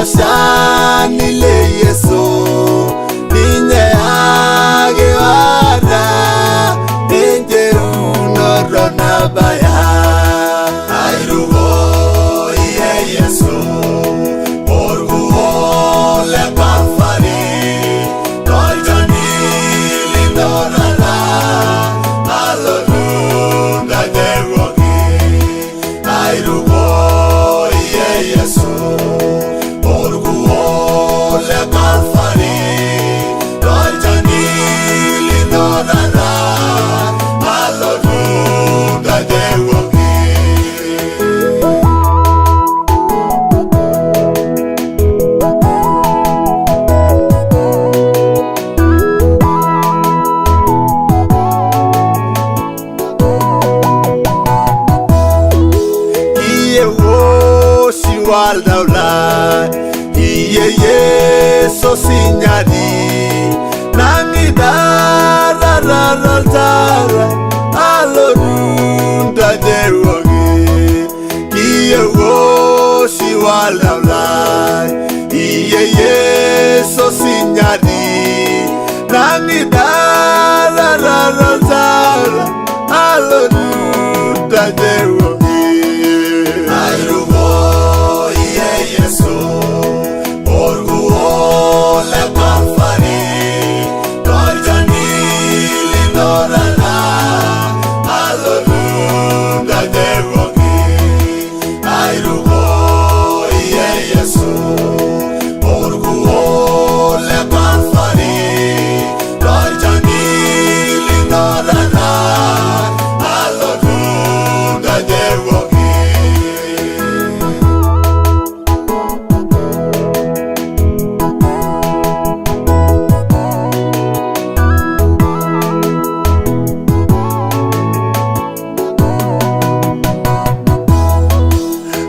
Shani le Yesu Ninye age wara Ninje unoro nabaya Airugo ye Yesu Orgu ole panfari Koljani lindorala Alorunda dewogi Airugo ye Yesu Daula iye so signadi nangi dara rara alorunda dewogi iye wo si wal daula iye so signadi nangi dara rara alorunda dewogi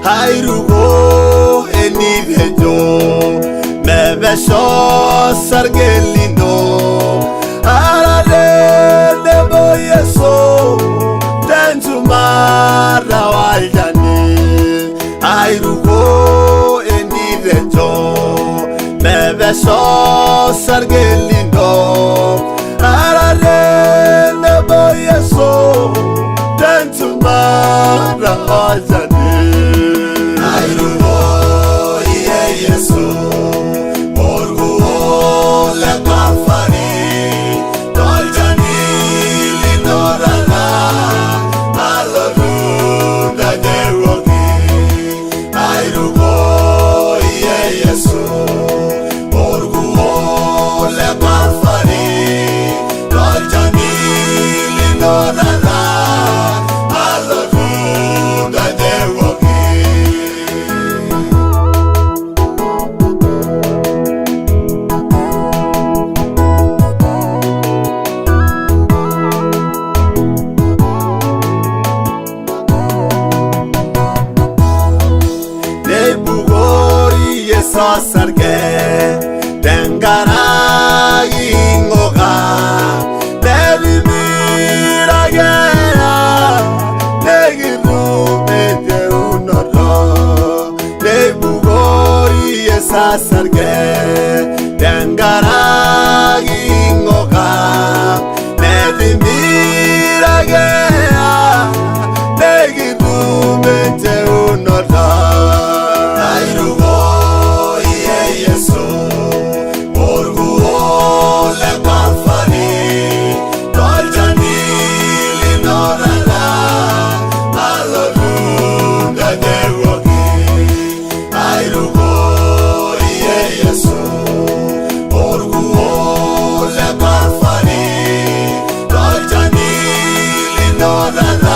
Airugo enivejo mebesho sargelino arale nebo Yeso tenjumara waljani Airugo enivejo mebesho sargelino arale nebo Yeso tenjumara waljani Sarge Dengara ingoga Devi mirage Negiru mete unoro Nebugori esa sarge Dengara ingoga Devi mirage Negiru mete unoro La